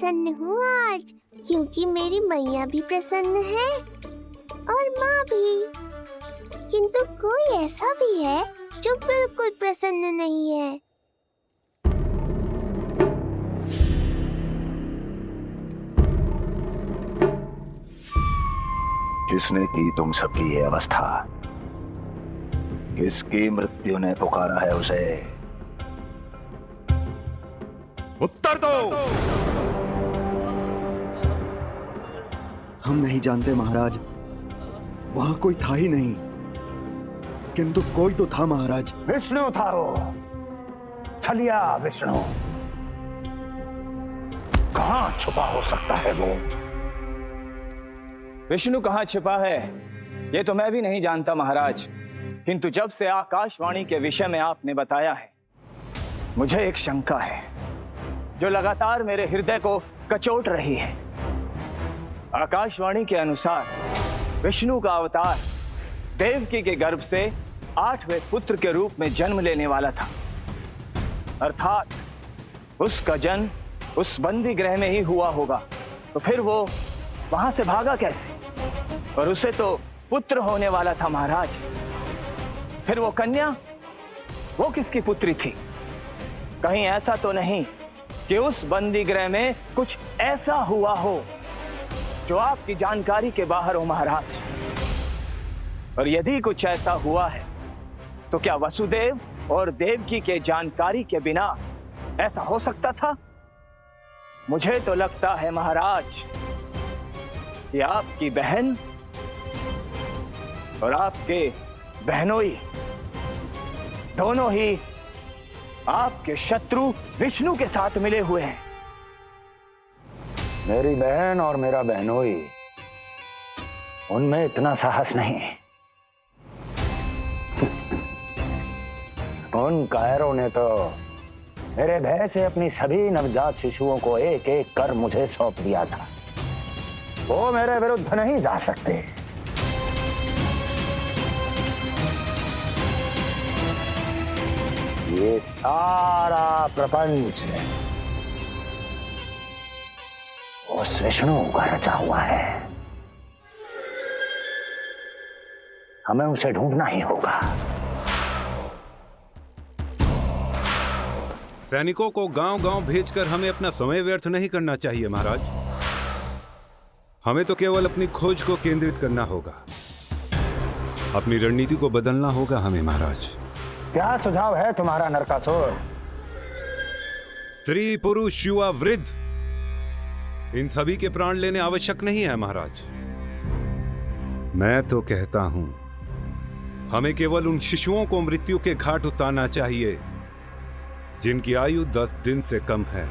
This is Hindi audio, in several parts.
प्रसन्न हूँ आज, क्योंकि मेरी मैया भी प्रसन्न है और माँ भी। किंतु कोई ऐसा भी है जो बिल्कुल प्रसन्न नहीं है। किसने की तुम सबकी ये अवस्था? किसकी मृत्यु ने पुकारा है उसे? उत्तर दो। हम नहीं जानते महाराज, वहां कोई था ही नहीं। किंतु कोई तो था महाराज। विष्णु था वो, छलिया विष्णु। कहां छुपा हो सकता है वो? विष्णु कहाँ छिपा है ये तो मैं भी नहीं जानता महाराज, किंतु जब से आकाशवाणी के विषय में आपने बताया है, मुझे एक शंका है जो लगातार मेरे हृदय को कचोट रही है। आकाशवाणी के अनुसार विष्णु का अवतार देवकी के गर्भ से 8वें पुत्र के रूप में जन्म लेने वाला था, अर्थात उसका जन्म उस बंदी गृह में ही हुआ होगा। तो फिर वो वहां से भागा कैसे? और उसे तो पुत्र होने वाला था महाराज। फिर वो कन्या, वो किसकी पुत्री थी? कहीं ऐसा तो नहीं कि उस बंदी गृह में कुछ ऐसा हुआ हो जो आपकी जानकारी के बाहर हो महाराज? और यदि कुछ ऐसा हुआ है तो क्या वसुदेव और देवकी के जानकारी के बिना ऐसा हो सकता था? मुझे तो लगता है महाराज कि आपकी बहन और आपके बहनोई दोनों ही आपके शत्रु विष्णु के साथ मिले हुए हैं। मेरी बहन और मेरा बहनोई, उनमें इतना साहस नहीं। उन कायरों ने तो मेरे भय से अपनी सभी नवजात शिशुओं को एक एक कर मुझे सौंप दिया था। वो मेरे विरुद्ध नहीं जा सकते। ये सारा प्रपंच उस विष्णु का रचा हुआ है। हमें उसे ढूंढना ही होगा। सैनिकों को गांव-गांव भेजकर हमें अपना समय व्यर्थ नहीं करना चाहिए महाराज। हमें तो केवल अपनी खोज को केंद्रित करना होगा। अपनी रणनीति को बदलना होगा हमें महाराज। क्या सुझाव है तुम्हारा नरकासुर? स्त्री, पुरुष, युवा, वृद्ध, इन सभी के प्राण लेने आवश्यक नहीं है महाराज। मैं तो कहता हूं हमें केवल उन शिशुओं को मृत्यु के घाट उतारना चाहिए जिनकी आयु 10 दिन से कम है।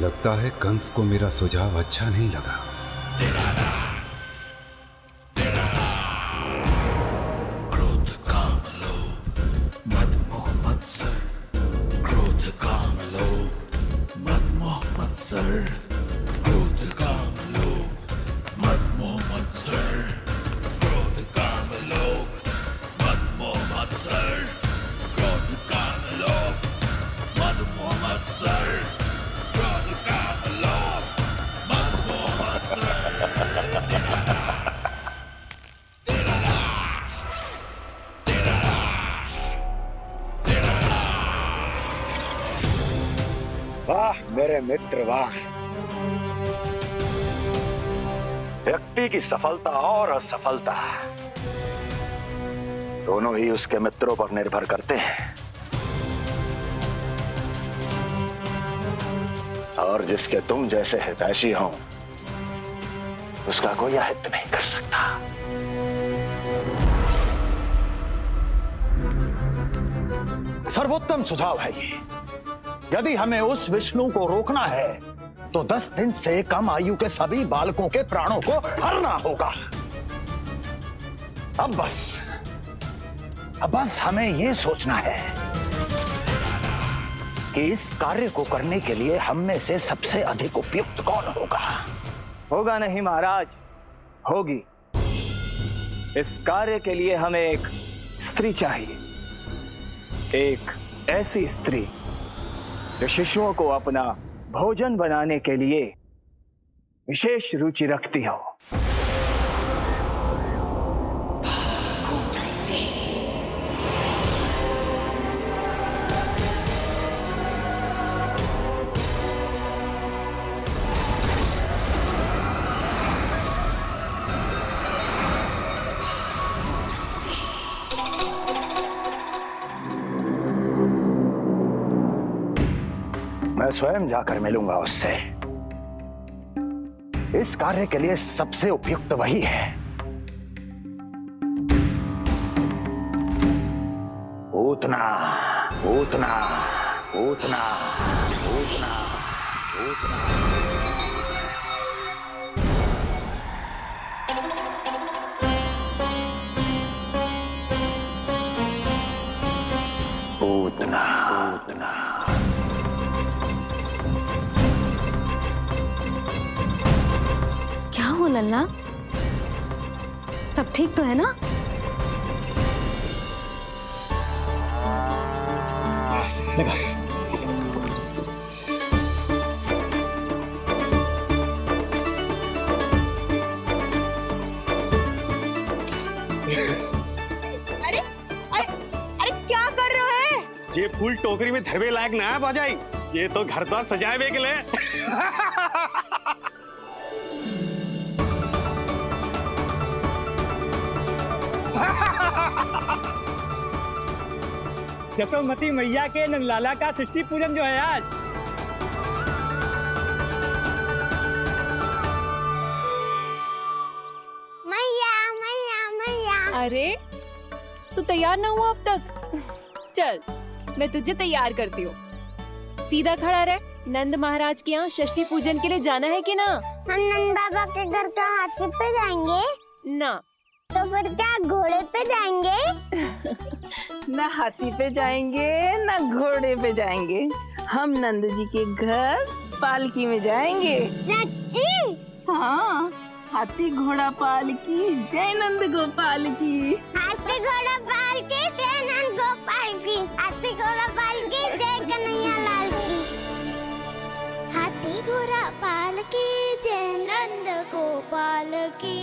लगता है कंस को मेरा सुझाव अच्छा नहीं लगा। क्रोध काम लोभ मद मोह मत्सर, क्रोध काम लोभ मद मोह मत्सर, क्रोध काम लोभ मद मोह मत्सर, क्रोध काम लोभ मद मोह मत्सर, क्रोध काम लोभ मद मोह मत्सर, क्रोध काम लोभ मद मोह मत्सर। वाह मेरे मित्र वाह। व्यक्ति की सफलता और असफलता दोनों ही उसके मित्रों पर निर्भर करते हैं, और जिसके तुम जैसे हितैषी हो उसका कोई अहित नहीं कर सकता। सर्वोत्तम सुझाव है ये। यदि हमें उस विष्णु को रोकना है तो 10 दिन से कम आयु के सभी बालकों के प्राणों को हरना होगा। अब बस हमें ये सोचना है कि इस कार्य को करने के लिए हम में से सबसे अधिक उपयुक्त कौन होगा। होगा नहीं महाराज, होगी। इस कार्य के लिए हमें एक स्त्री चाहिए, एक ऐसी स्त्री जो शिशुओं को अपना भोजन बनाने के लिए विशेष रुचि रखती हो। मैं स्वयं जाकर मिलूंगा उससे। इस कार्य के लिए सबसे उपयुक्त वही है। पूतना, पूतना, पूतना, पूतना, पूतना। पूतना, पूतना। क्या हो लल्ला, सब ठीक तो है ना? अरे अरे अरे क्या कर रहे हो है? ये फूल टोकरी में धरवे लायक ना है बाजाई, ये तो घर द्वार सजाए के लिए। जसोमती मैया के नंदलाला का षष्ठी पूजन जो है आज। मैया मैया मैया। अरे तू तैयार ना हुआ अब तक? चल मैं तुझे तैयार करती हूँ। सीधा खड़ा रह। नंद महाराज के यहाँ षष्ठी पूजन के लिए जाना है कि ना? हम नंद बाबा के घर का हाथी पे जाएंगे ना। तो फिर क्या घोड़े पे जाएंगे? ना हाथी पे जाएंगे ना घोड़े पे जाएंगे, हम नंद जी के घर पालकी में जाएंगे। सच्ची? हाँ, हाथी घोड़ा पालकी जय नंद गोपाल की। हाथी घोड़ा पालकी जय नंद गोपाल की। हाथी घोड़ा पालकी जय कन्हैया लाल की। हाथी घोड़ा पालकी जय नंद गोपाल की।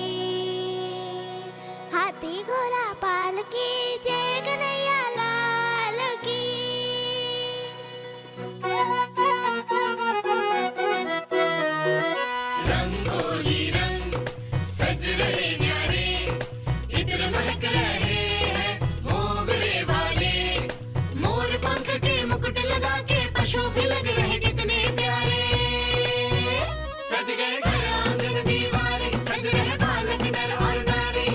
हाथी घोड़ा पालकी जय कन्हैया लाल की। रंगोली रंग सज रहे न्यारे, इत्र महक रहे हैं मोगरे वाले। मोर पंख के मुकुट लगा के पशु भी लग रहे कितने प्यारे। सज गए घर आंगन दीवारे, सज रहे बालक नर और नारी।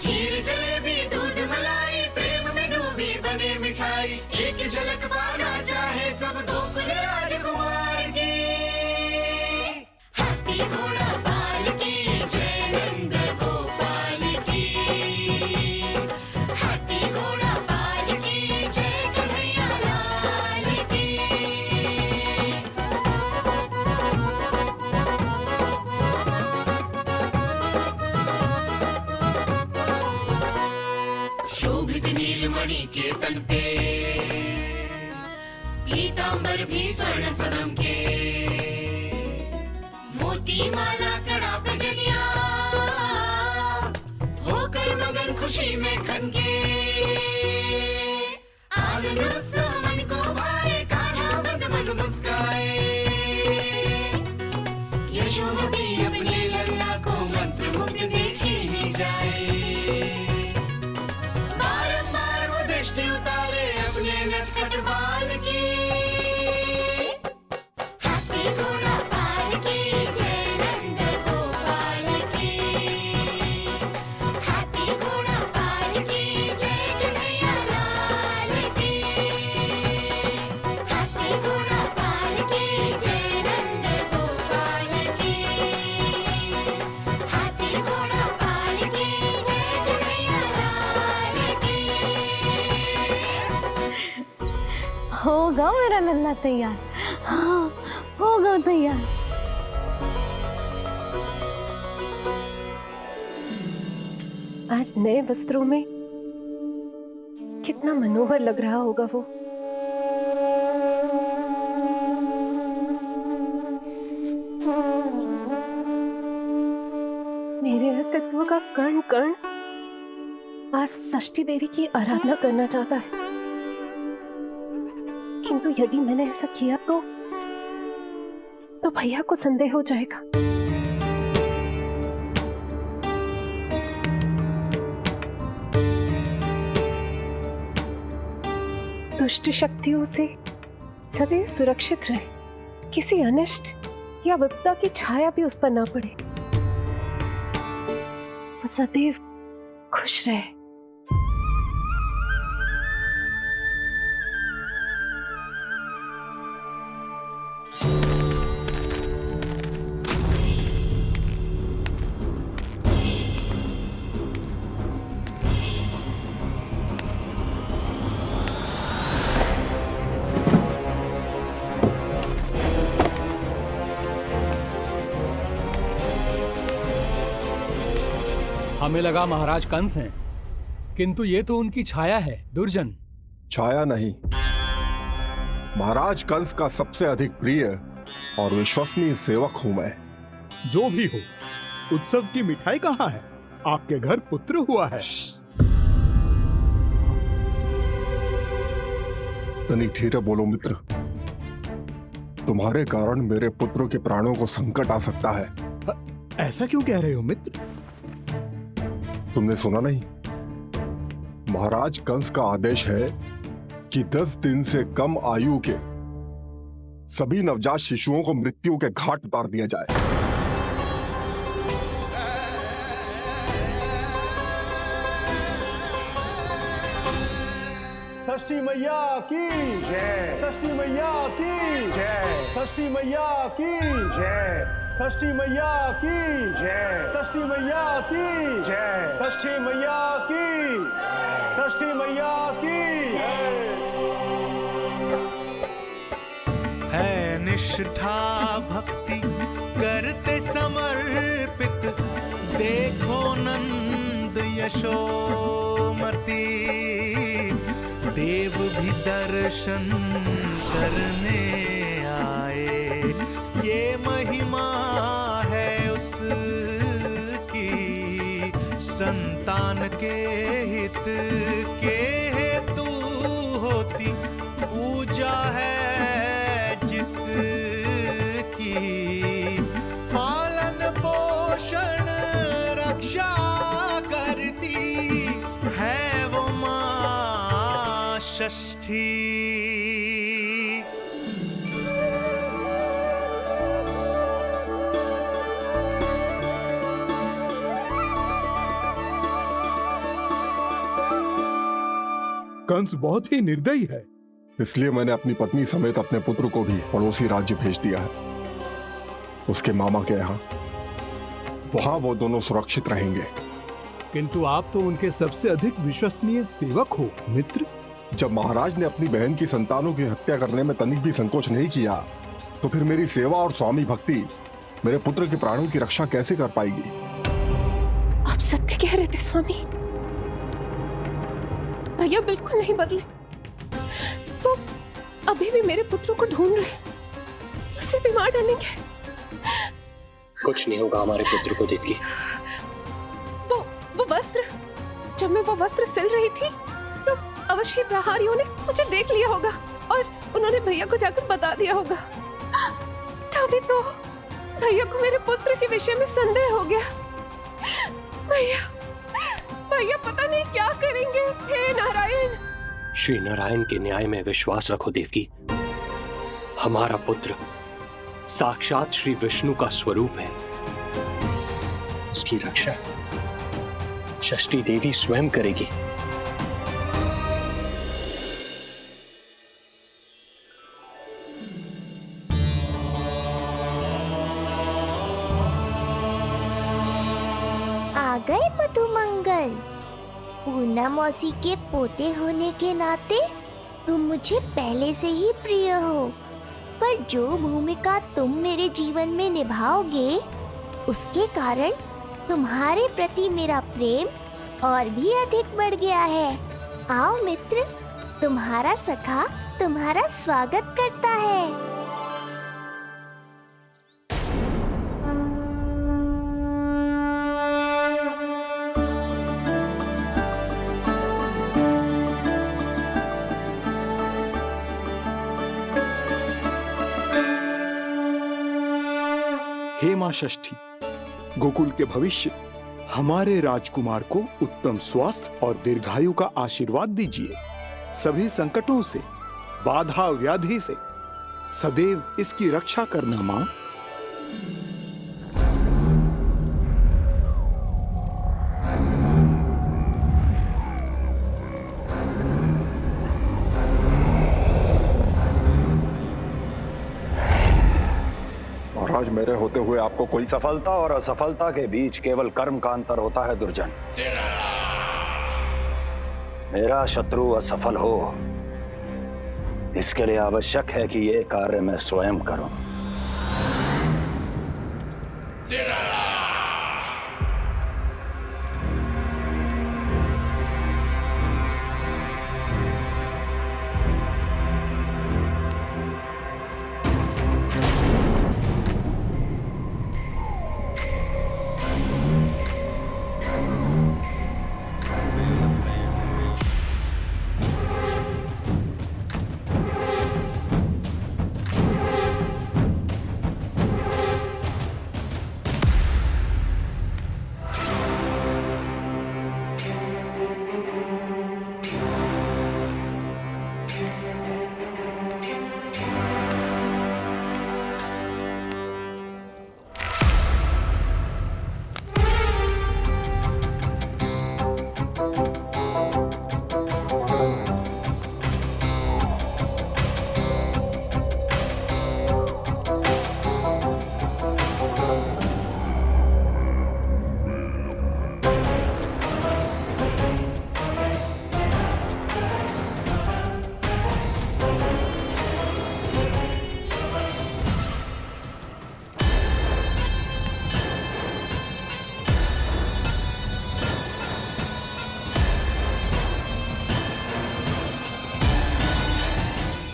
खीर जलेबी दूध मलाई, प्रेम में डूबी बने मिठाई। एक झलक पाना चाहे सब गोकुल राजकुमार की। हाथी घोड़ा पालकी जय नंद गोपाल की। हाथी घोड़ा पालकी जय कन्हैया लाल की। शोभित नीलमणि के तन पे, पीतांबर भी स्वर्ण सदम के। मोती माला कड़ा बजनिया, होकर मगन खुशी में खनके। आनंद उत्सव मन को भाए, कान्हा बंद मन मुस्काए। यशोमती अपने लल्ला को मंत्र मुग्ध देखी ही जाए। बारंबार वो दृष्टि उतारे अपने नटखट बाल की। हाथी घोड़ा पालकी जय नंद गोपाल की। हाथी घोड़ा पालकी जय कन्हैया लाल की। हाथी घोड़ा पालकी जय नंद गोपाल की। हाथी घोड़ा पालकी जय कन्हैया लाल की। होगा मेरा लल्ला तैयार। हाँ होगा तैयार। आज नए वस्त्रों में कितना मनोहर लग रहा होगा वो। मेरे अस्तित्व का कण कण आज षष्ठी देवी की आराधना करना चाहता है, किंतु यदि मैंने ऐसा किया तो भैया को संदेह हो जाएगा। दुष्ट शक्तियों से सदैव सुरक्षित रहे, किसी अनिष्ट या विपदा की छाया भी उस पर ना पड़े, वो सदैव खुश रहे। हमें लगा महाराज कंस हैं, किंतु ये तो उनकी छाया है दुर्जन। छाया नहीं, महाराज कंस का सबसे अधिक प्रिय और विश्वसनीय सेवक हूं मैं। जो भी हो, उत्सव की मिठाई कहाँ है? आपके घर पुत्र हुआ है। तनिक धीरे बोलो मित्र, तुम्हारे कारण मेरे पुत्र के प्राणों को संकट आ सकता है। ऐसा क्यों कह रहे हो मित्र? तुमने सुना नहीं? महाराज कंस का आदेश है कि 10 दिन से कम आयु के सभी नवजात शिशुओं को मृत्यु के घाट उतार दिया जाए। षष्ठी मैया की जय, षष्ठी मैया की जय, षष्ठी मैया की जय, षष्ठी मैया की जय, षष्ठी मैया की जय, षष्ठी मैया की, षष्ठी मैया की जय। है निष्ठा भक्ति करते समर्पित, देखो नंद यशोमती, देव भी दर्शन करने आए, ये महिमा है उसकी, संतान के हित के हेतु होती पूजा है जिसकी, पालन पोषण रक्षा करती है वो मां षष्ठी। कंस बहुत ही निर्दयी है। इसलिए मैंने अपनी पत्नी समेत अपने पुत्र को भी पड़ोसी राज्य भेज दिया है, उसके मामा के यहाँ। वहां वो दोनों सुरक्षित रहेंगे। किंतु आप तो उनके सबसे अधिक विश्वसनीय सेवक हो मित्र। जब महाराज ने अपनी बहन की संतानों की हत्या करने में तनिक भी संकोच नहीं किया, तो फिर मेरी सेवा और स्वामी भक्ति मेरे पुत्र के प्राणों की रक्षा कैसे कर पाएगी? आप सत्य कह रहे थे स्वामी, भैया बिल्कुल नहीं बदले, तो अभी भी मेरे पुत्रों को ढूंढ रहे, उसे भी मार डालेंगे। कुछ नहीं होगा हमारे पुत्र को देवकी। वो वस्त्र, जब मैं वो वस्त्र सिल रही थी तो अवश्य प्रहारियों ने मुझे देख लिया होगा और उन्होंने भैया को जाकर बता दिया होगा। तभी तो भैया को मेरे पुत्र के विषय में संदेह हो गया। भैया पता नहीं क्या करेंगे। हे नारायण। श्री नारायण के न्याय में विश्वास रखो देवकी। हमारा पुत्र साक्षात श्री विष्णु का स्वरूप है। उसकी रक्षा षष्ठी देवी स्वयं करेगी। आ गए मधुमंगल। पूर्णा मौसी के पोते होने के नाते तुम मुझे पहले से ही प्रिय हो, पर जो भूमिका तुम मेरे जीवन में निभाओगे उसके कारण तुम्हारे प्रति मेरा प्रेम और भी अधिक बढ़ गया है। आओ मित्र, तुम्हारा सखा तुम्हारा स्वागत करता है। हे मां षष्ठी, गोकुल के भविष्य हमारे राजकुमार को उत्तम स्वास्थ्य और दीर्घायु का आशीर्वाद दीजिए। सभी संकटों से, बाधा व्याधि से सदैव इसकी रक्षा करना मां। महाराज, मेरे होते हुए आपको कोई सफलता और असफलता के बीच केवल कर्म का अंतर होता है दुर्जन। मेरा शत्रु असफल हो, इसके लिए आवश्यक है कि ये कार्य मैं स्वयं करूं।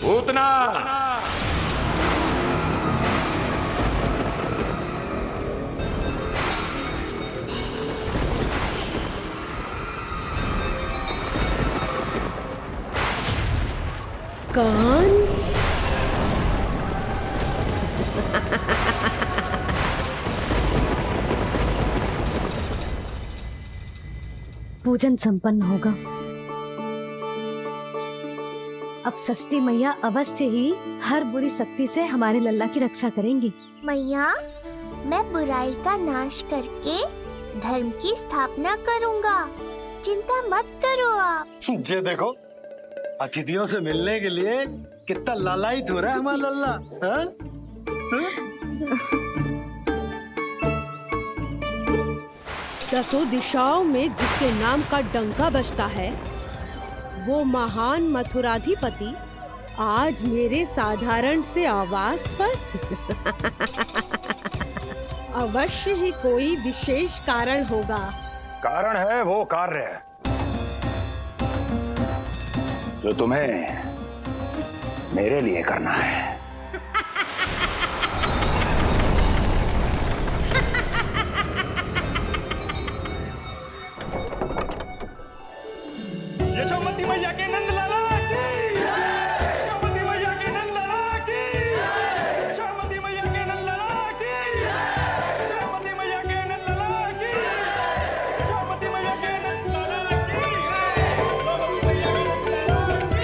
उतना कंस, पूजन संपन्न होगा। अब षष्ठी मैया अवश्य ही हर बुरी शक्ति से हमारे लल्ला की रक्षा करेंगी। मैया, मैं बुराई का नाश करके धर्म की स्थापना करूंगा, चिंता मत करो आप। ये देखो, अतिथियों से मिलने के लिए कितना लालायित हो रहा है हमारा लल्ला। हाँ? दसों दिशाओं में जिसके नाम का डंका बजता है, वो महान मथुराधिपति आज मेरे साधारण से आवास पर अवश्य ही कोई विशेष कारण होगा। कारण है वो कार्य जो तुम्हें मेरे लिए करना है। यशोमती मैया के नंद लाला की, यशोमती मैया के नंद लाला की, यशोमती मैया के नंद लाला की, यशोमती मैया के नंद लाला की, यशोमती मैया के नंद लाला की, यशोमती मैया के नंद लाला की।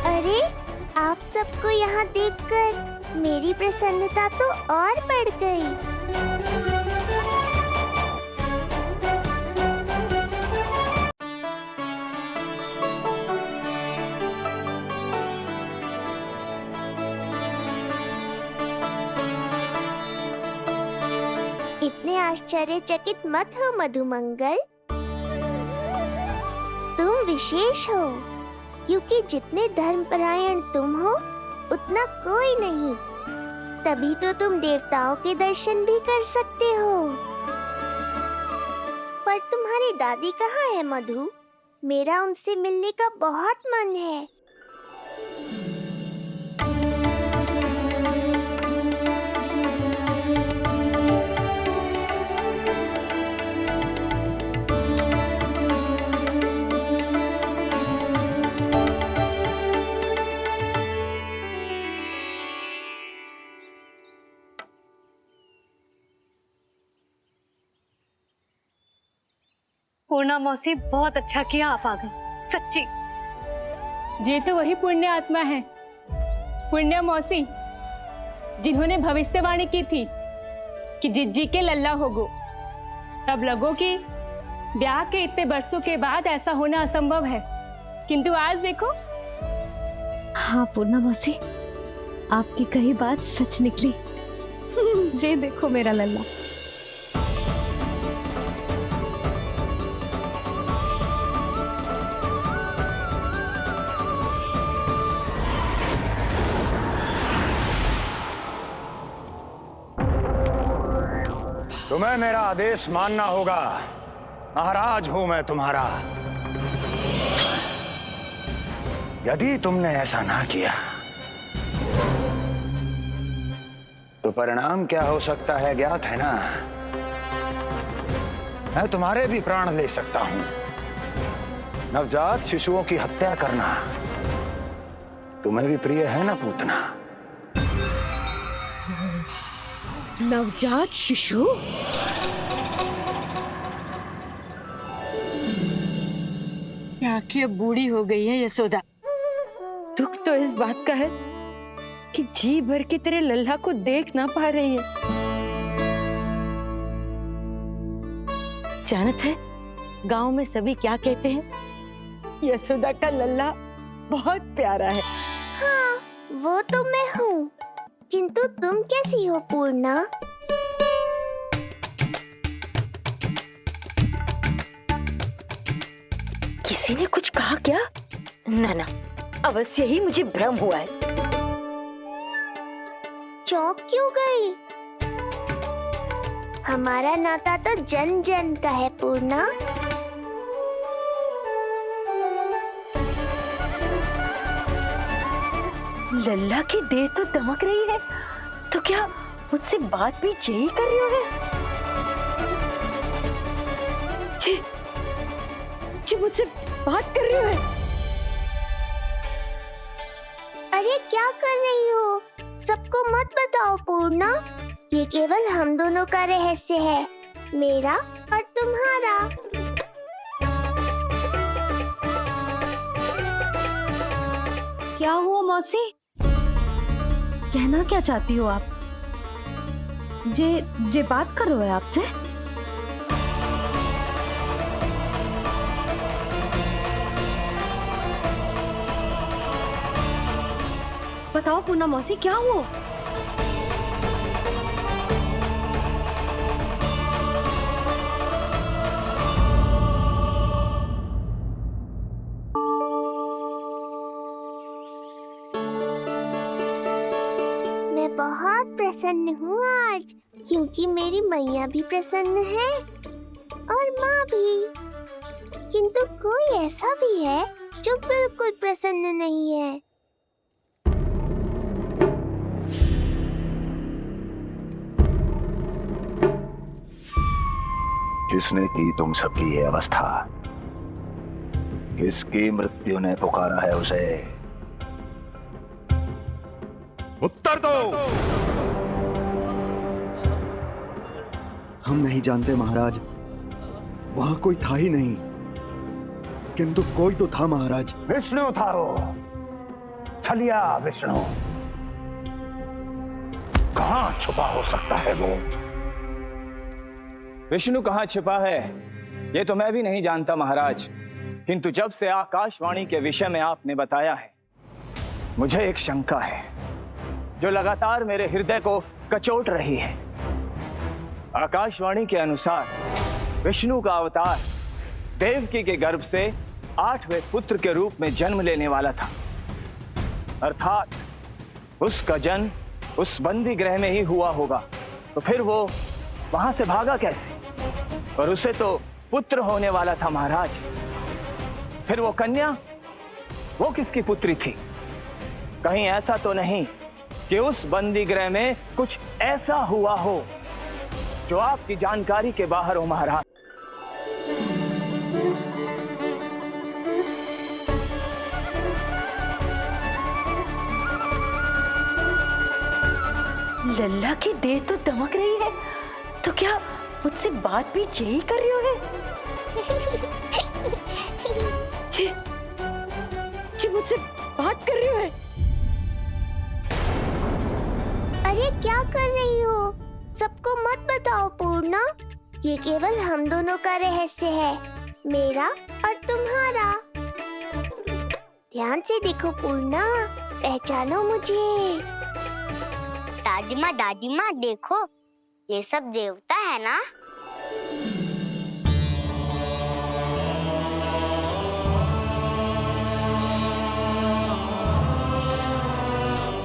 अरे, आप सबको यहाँ देखकर मेरी प्रसन्नता तो और बढ़ गई। इतने आश्चर्यचकित मत हो मधुमंगल। तुम विशेष हो, क्योंकि जितने धर्मपरायण तुम हो उतना कोई नहीं। तभी तो तुम देवताओं के दर्शन भी कर सकते हो। पर तुम्हारी दादी कहाँ है मधु? मेरा उनसे मिलने का बहुत मन है। पूर्णा मौसी, बहुत अच्छा किया आप आ गए, सच्ची। ये तो वही पुण्य आत्मा है, पुण्य मौसी, जिन्होंने भविष्यवाणी की थी कि जिज्जी के लल्ला होगो। तब लगो कि ब्याह के इतने बरसों के बाद ऐसा होना असंभव है, किंतु आज देखो। हाँ पूर्णा मौसी, आपकी कही बात सच निकली। ये देखो मेरा लल्ला। तुम्हें मेरा आदेश मानना होगा। महाराज हूं मैं तुम्हारा। यदि तुमने ऐसा ना किया तो परिणाम क्या हो सकता है ज्ञात है ना? मैं तुम्हारे भी प्राण ले सकता हूं। नवजात शिशुओं की हत्या करना तुम्हें भी प्रिय है ना पूतना? नवजात शिशु? क्या कि अब बूढ़ी हो गई है यशोदा। दुख तो इस बात का है कि जी भर के तेरे लल्ला को देख ना पा रही है। जानत है गांव में सभी क्या कहते हैं? यशोदा का लल्ला बहुत प्यारा है। हाँ, वो तो मैं हूँ, किंतु तुम कैसी हो पूर्णा? किसी ने कुछ कहा क्या? ना ना, अवश्य ही मुझे भ्रम हुआ है। चौंक क्यों गई? हमारा नाता तो जन जन का है पूर्णा। लल्ला की देह तो दमक रही है, तो क्या मुझसे बात भी यही कर रही हो? जी मुझसे बात कर रही हो? अरे क्या कर रही हो? सबको मत बताओ पूर्णा, ये केवल हम दोनों का रहस्य है, मेरा और तुम्हारा। क्या हुआ मौसी? कहना क्या चाहती हो आप? जे बात कर रहे हो आपसे? बताओ पूर्णा मौसी, क्या हुआ? मैं बहुत प्रसन्न हूँ आज, क्योंकि मेरी मैया भी प्रसन्न है और माँ भी। किंतु कोई ऐसा भी है जो बिल्कुल प्रसन्न नहीं है। किसने की तुम सबकी ये अवस्था? किसकी मृत्यु ने पुकारा है उसे? उत्तर दो। हम नहीं जानते महाराज, वहां कोई था ही नहीं, किंतु कोई तो था महाराज। विष्णु था वो, छलिया विष्णु। कहां छुपा हो सकता है वो? विष्णु कहाँ छिपा है ये तो मैं भी नहीं जानता महाराज, किंतु जब से आकाशवाणी के विषय में आपने बताया है, मुझे एक शंका है जो लगातार मेरे हृदय को कचोट रही है। आकाशवाणी के अनुसार विष्णु का अवतार देवकी के गर्भ से 8वें पुत्र के रूप में जन्म लेने वाला था, अर्थात उसका जन्म उस बंदी गृह में ही हुआ होगा। तो फिर वो वहां से भागा कैसे? और उसे तो पुत्र होने वाला था महाराज। फिर वो कन्या, वो किसकी पुत्री थी? कहीं ऐसा तो नहीं कि उस बंदी गृह में कुछ ऐसा हुआ हो जो आपकी जानकारी के बाहर हो महाराज? लल्ला की देह तो दमक रही है, तो क्या मुझसे बात भी यही कर रही हो? जी मुझसे बात कर रही हो? अरे क्या कर रही हो? सबको मत बताओ पूर्णा, ये केवल हम दोनों का रहस्य है, मेरा और तुम्हारा। ध्यान से देखो पूर्णा, पहचानो मुझे। दादी माँ देखो, ये सब देवता है ना?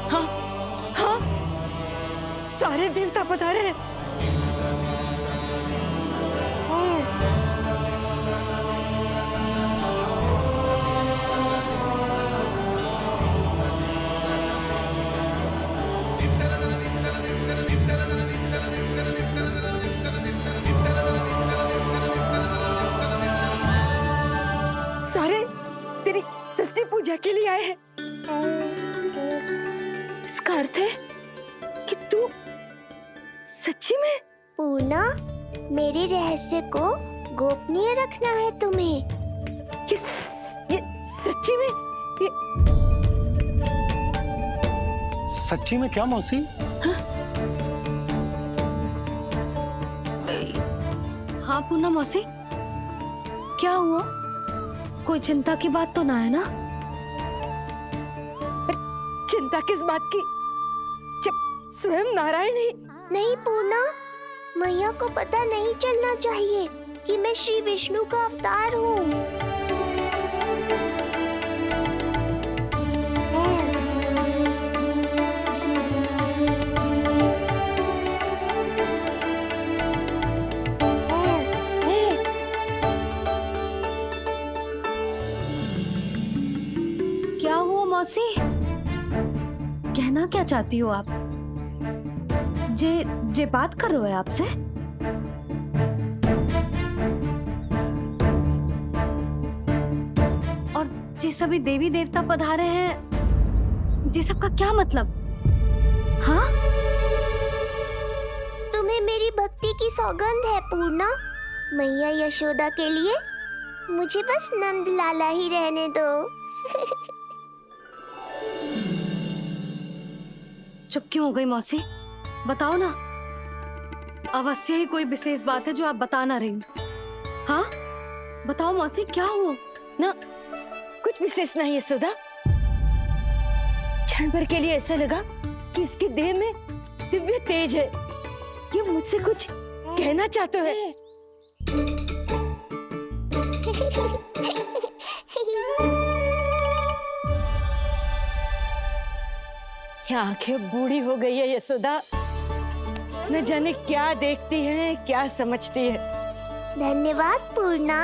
हाँ, हाँ, सारे देवता पधारे हैं। सारे तेरी षष्ठी पूजा के लिए आए हैं। इसका अर्थ है कि तू सच्ची में? पूर्णा, मेरे रहस्य को गोपनीय रखना है तुम्हें। ये सच्ची में? सच्ची में क्या मौसी? हाँ पूर्णा मौसी, क्या हुआ? कोई चिंता की बात तो ना है ना? चिंता किस बात की, जब स्वयं नारायण ही। नहीं पूर्णा, मैया को पता नहीं चलना चाहिए कि मैं श्री विष्णु का अवतार हूँ। क्या हुआ मौसी? कहना क्या चाहती हो आप? जे बात कर रहे हो आपसे? और जे सभी देवी देवता पधारे हैं, जे सबका क्या मतलब? हाँ? तुम्हें मेरी भक्ति की सौगंध है पूर्णा। मैया यशोदा के लिए मुझे बस नंद लाला ही रहने दो। चुप क्यों हो गई मौसी? बताओ ना, अवश्य ही कोई विशेष बात है जो आप बता ना रही। हाँ बताओ मौसी, क्या हुआ? ना कुछ विशेष नहीं यशोदा। क्षण भर के लिए ऐसा लगा कि इसकी देह में दिव्य तेज है, ये मुझसे कुछ कहना चाहते हैं। ये आंखें बूढ़ी हो गई है यशोदा, न जाने क्या देखती है, क्या समझती है। धन्यवाद पूर्णा।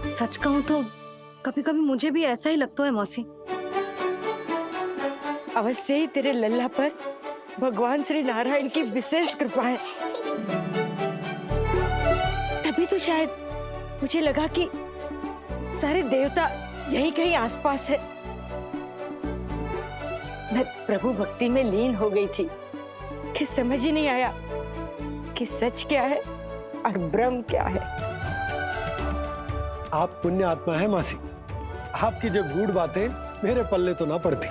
सच कहूं तो कभी कभी मुझे भी ऐसा ही लगता है मौसी। अवश्य ही तेरे लल्ला पर भगवान श्री नारायण की विशेष कृपा है। तभी तो शायद मुझे लगा कि सारे देवता यहीं कहीं आसपास है। मैं प्रभु भक्ति में लीन हो गई थी कि समझ ही नहीं आया कि सच क्या है और भ्रम क्या है। आप पुण्य आत्मा है मासी, आपकी जो गूढ़ बातें मेरे पल्ले तो ना पड़ती,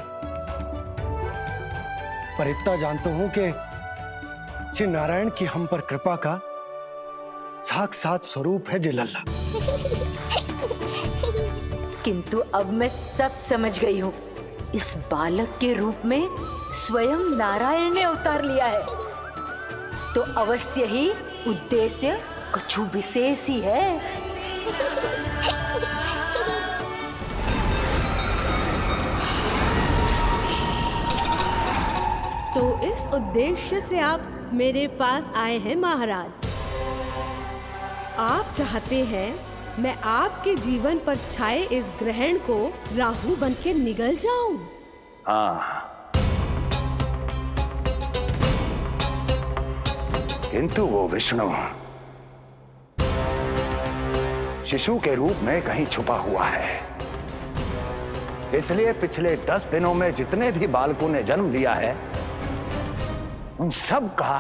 पर इतना जानता हूं कि श्री नारायण की हम पर कृपा का साक्षात स्वरूप है जी लल्ला। किंतु अब मैं सब समझ गई हूँ। इस बालक के रूप में स्वयं नारायण ने अवतार लिया है। तो अवश्य ही उद्देश्य कुछ विशेष ही है। तो इस उद्देश्य से आप मेरे पास आए हैं महाराज। आप चाहते हैं मैं आपके जीवन पर छाए इस ग्रहण को राहु बनके निगल जाऊं? हाँ, किंतु वो विष्णु शिशु के रूप में कहीं छुपा हुआ है। इसलिए पिछले 10 दिनों में जितने भी बालकों ने जन्म लिया है उन सब का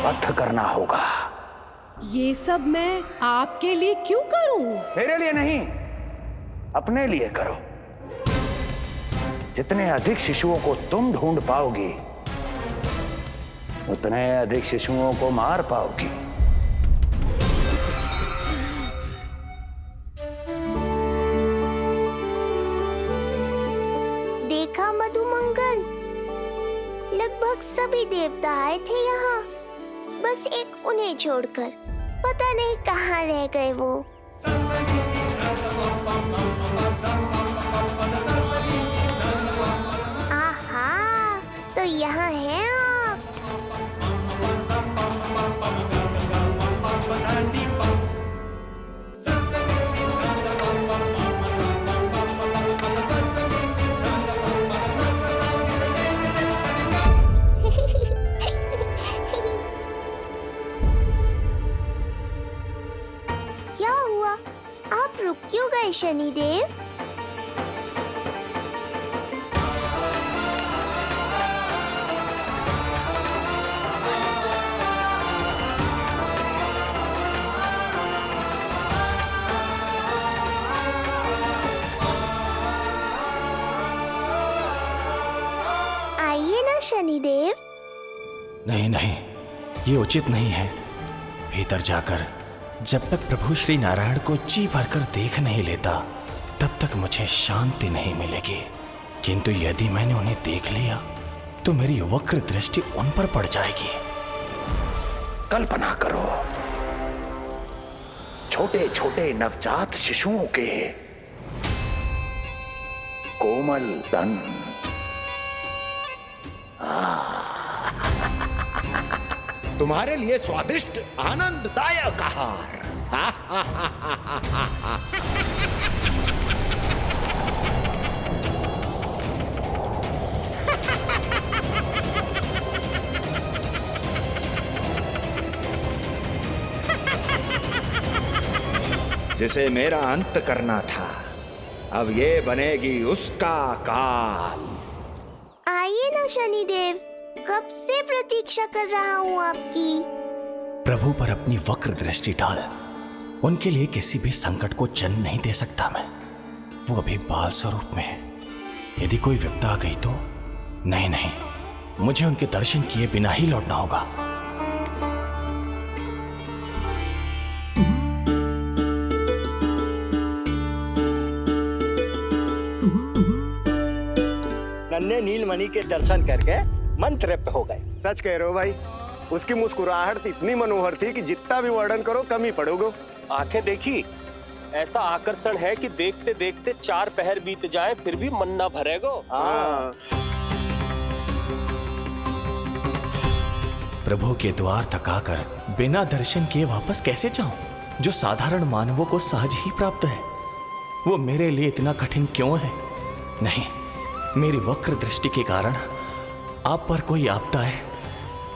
वध करना होगा। ये सब मैं आपके लिए क्यों करूं? मेरे लिए नहीं, अपने लिए करो। जितने अधिक शिशुओं को तुम ढूंढ पाओगी उतने अधिक शिशुओं को मार पाओगी। देखा मधुमंगल, लगभग सभी देवता आए थे यहाँ, बस एक उन्हें छोड़कर। पता नहीं कहाँ रह गए वो। आहा, तो यहाँ हैं आप। क्या हुआ? आप रुक क्यों गए शनिदेव? आइए ना शनिदेव। नहीं नहीं, ये उचित नहीं है। भीतर जाकर जब तक प्रभु श्री नारायण को जी भरकर देख नहीं लेता तब तक मुझे शांति नहीं मिलेगी। किंतु यदि मैंने उन्हें देख लिया तो मेरी वक्र दृष्टि उन पर पड़ जाएगी। कल्पना करो, छोटे छोटे नवजात शिशुओं के कोमल तन, तुम्हारे लिए स्वादिष्ट आनंददायक आहार। जिसे मेरा अंत करना था, अब ये बनेगी उसका काल। आइए ना शनिदेव, कब से प्रतीक्षा कर रहा हूँ आपकी। प्रभु पर अपनी वक्र दृष्टि डाल। उनके लिए किसी भी संकट को जन्म नहीं दे सकता मैं। वो अभी बाल स्वरूप में है। यदि कोई विपदा आ गई तो नहीं नहीं, मुझे उनके दर्शन किए बिना ही लौटना होगा। नन्हे नीलमणि के दर्शन करके मन तृप्त हो गए। सच कह रहे हो भाई, उसकी मुस्कुराहट इतनी मनोहर थी कि जितना भी वर्णन करो कम ही पड़ोगे। आंखें देखी, ऐसा आकर्षण है कि देखते देखते 4 पहर बीत जाए फिर भी मन ना भरेगो। प्रभु के द्वार तक आकर बिना दर्शन किए वापस कैसे जाऊं, जो साधारण मानवों को सहज ही प्राप्त है। वो मेरे लिए इतना कठिन क्यों है? नहीं, मेरी वक्र दृष्टि के कारण आप पर कोई आपदा है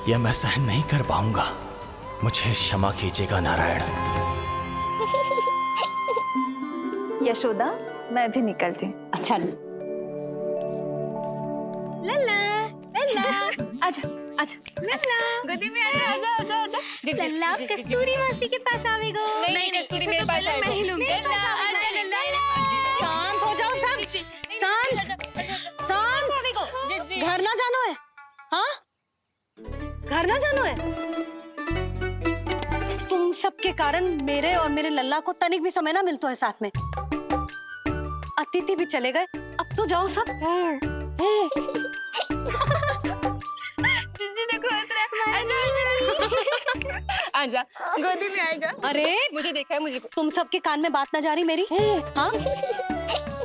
या मैं सहन नहीं कर पाऊंगा। मुझे क्षमा कीजिएगा नारायण। यशोदा, मैं भी निकलती। अच्छा लल्ला लल्ला, आजा आजा लल्ला, गोदी में आजा आजा आजा आजा। लल्ला, आप कस्तूरी मासी के पास आवेगो। नहीं कस्तूरी मेरे पास आएगा। मैं ही लूंगी। लल्ला आजा लल्ला। शांत हो जाओ सब, शांत शांत। घर ना जानो है? हाँ, घर ना जानो है? तुम सबके कारण मेरे और मेरे लल्ला को तनिक भी समय ना मिलता है साथ में। अतिथि भी चले गए, अब तो जाओ सब। आजा, गोदी में आएगा। अरे मुझे देखा है, मुझे तुम सबके कान में बात ना जा रही मेरी? हाँ,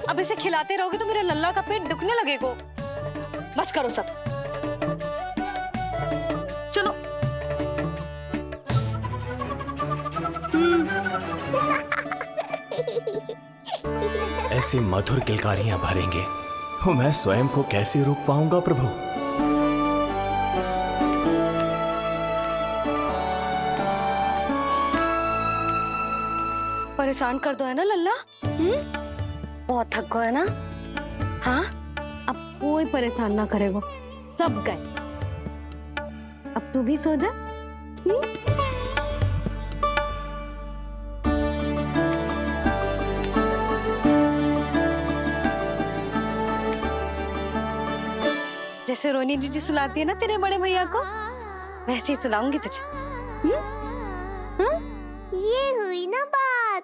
अब इसे खिलाते रहोगे तो मेरे लल्ला का पेट दुखने लगेगा। बस करो सब, चलो। ऐसी मधुर किलकारियां भरेंगे तो मैं स्वयं को कैसे रोक पाऊंगा प्रभु? परेशान कर दो है ना लल्ला? बहुत थक गए ना? हाँ, अब कोई परेशान ना करेगा, सब गए। अब तू भी सो जा। जैसे रोनी जीजी सुलाती है ना तेरे बड़े भैया को, वैसे ही सुलाऊंगी तुझे। ये हुई ना बात।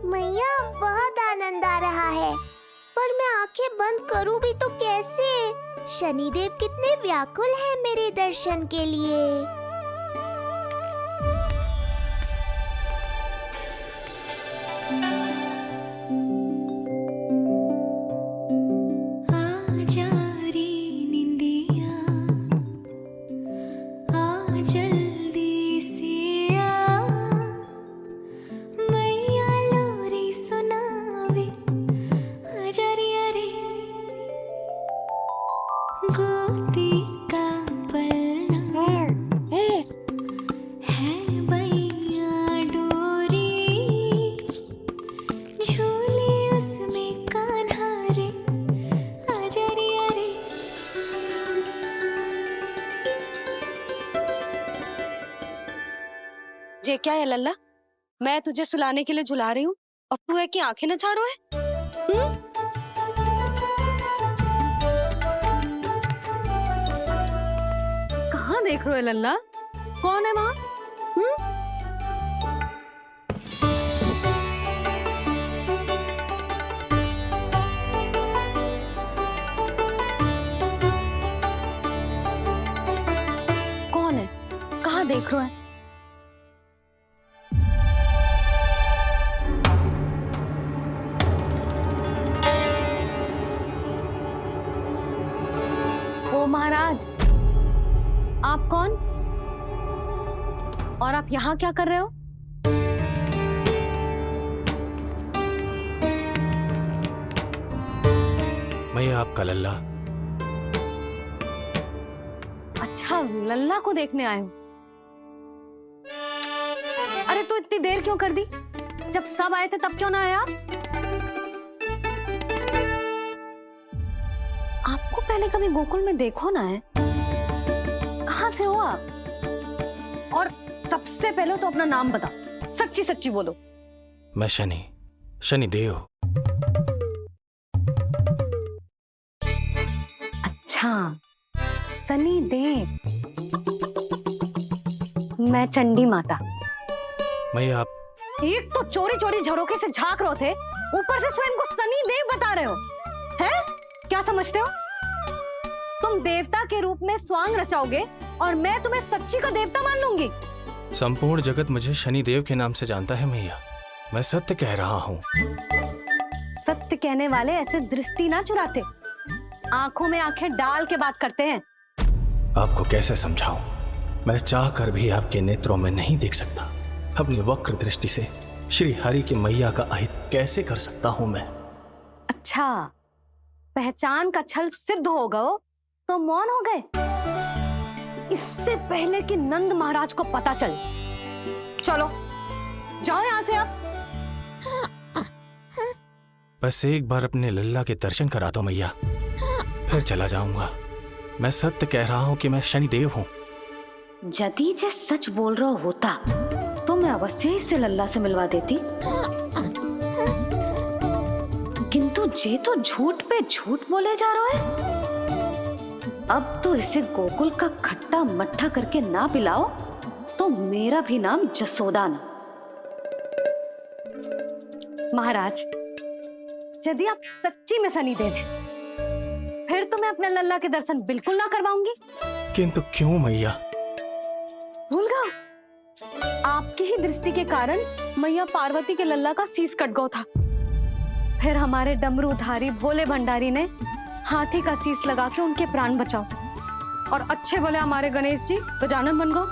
मैया, बहुत आनंद आ रहा है, पर मैं आंखें बंद करूं भी तो कैसे? शनिदेव कितने व्याकुल हैं मेरे दर्शन के लिए। आजा रे निंदिया, आ जल्दी से आ, मैया लोरी सुनावे, आजा रे गोदी का पलना है बैया डोरी, झूले उसमें कान्हा रे, आजा रे। जे क्या है लल्ला, मैं तुझे सुलाने के लिए झुला रही हूँ और तू है कि आंखें नचा रहा है? कहाँ देख रहे हो लल्ला? कौन है वहाँ? कौन है? कहाँ देख रहे हो? ओ महाराज, आप कौन और आप यहाँ क्या कर रहे हो? मैं आपका लल्ला। अच्छा, लल्ला को देखने आए हो? अरे तो इतनी देर क्यों कर दी? जब सब आए थे तब क्यों ना आए आप? आपको पहले कभी गोकुल में देखो ना है? कहाँ से हो आप? और सबसे पहले तो अपना नाम बताओ, सच्ची सच्ची बोलो। मैं शनिदेव। अच्छा, सनी देव। मैं चंडी माता। मैं आप एक तो चोरी चोरी झरोखे से झांक रहे थे, ऊपर से स्वयं को सनी देव बता रहे हो, हैं? क्या समझते हो? तुम देवता के रूप में स्वांग रचाओगे और मैं तुम्हें सच्ची का देवता मान लूंगी? संपूर्ण जगत मुझे शनिदेव के नाम से जानता है मैया। मैं सत्य कह रहा हूँ। सत्य कहने वाले ऐसे दृष्टि ना चुराते, आंखों में आंखें डाल के बात करते हैं। आपको कैसे समझाऊं? मैं चाहकर भी आपके नेत्रों में नहीं देख सकता। अपनी वक्र दृष्टि से श्री हरि की मैया का अहित कैसे कर सकता हूं मैं? अच्छा, पहचान का छल सिद्ध हो गया तो मौन हो गए? इससे पहले कि नंद महाराज को पता चले। चलो जाओ यहां से अब। बस एक बार अपने लल्ला के दर्शन करा दो मैया, फिर चला जाऊंगा। मैं सत्य कह रहा हूं कि मैं शनिदेव हूं। यदि जे सच बोल रहा होता तो मैं अवश्य ही इसे लल्ला से मिलवा देती, किंतु जे तो झूठ पे झूठ बोले जा रहा है। अब तो इसे गोकुल का खट्टा मट्ठा करके ना पिलाओ तो मेरा भी नाम जसोदा ना। महाराज, यदि आप सच्ची में सनी देव हैं, फिर तो मैं अपने लल्ला के दर्शन बिल्कुल ना करवाऊंगी। किंतु क्यों मैया? भूल गया? आपकी ही दृष्टि के कारण मैया पार्वती के लल्ला का शीश कट गया था। फिर हमारे डमरूधारी भोले भंडारी ने हाथी का शीश लगा के उनके प्राण बचाओ, और अच्छे भले हमारे गणेश जी गजानन बन गए।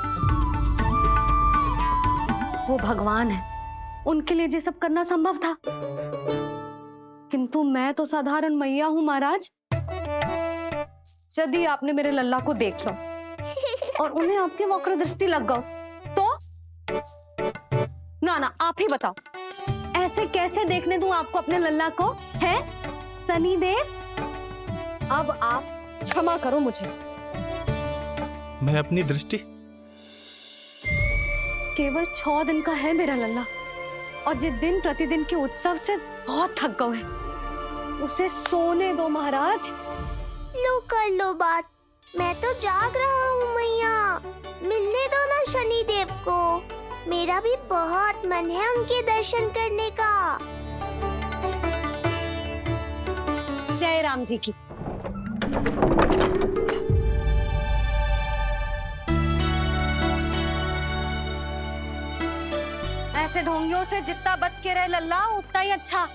वो भगवान है, उनके लिए ये सब करना संभव था, किंतु मैं तो साधारण मैया हूं महाराज। यदि आपने मेरे लल्ला को देख लो और उन्हें आपकी वक्र दृष्टि लग गई तो ना ना, आप ही बताओ, ऐसे कैसे देखने दूं आपको अपने लल्ला को? है शनिदेव, अब आप क्षमा करो मुझे। मैं अपनी दृष्टि? केवल 6 दिन का है मेरा लल्ला, और जिस दिन प्रतिदिन के उत्सव से बहुत थक गए हैं, उसे सोने दो महाराज। लो कर लो बात, मैं तो जाग रहा हूँ मैया, मिलने दो ना शनिदेव को, मेरा भी बहुत मन है उनके दर्शन करने का। जय राम जी की। ऐसे ढोंगियों से जितना बच के रहे लल्ला उतना ही अच्छा।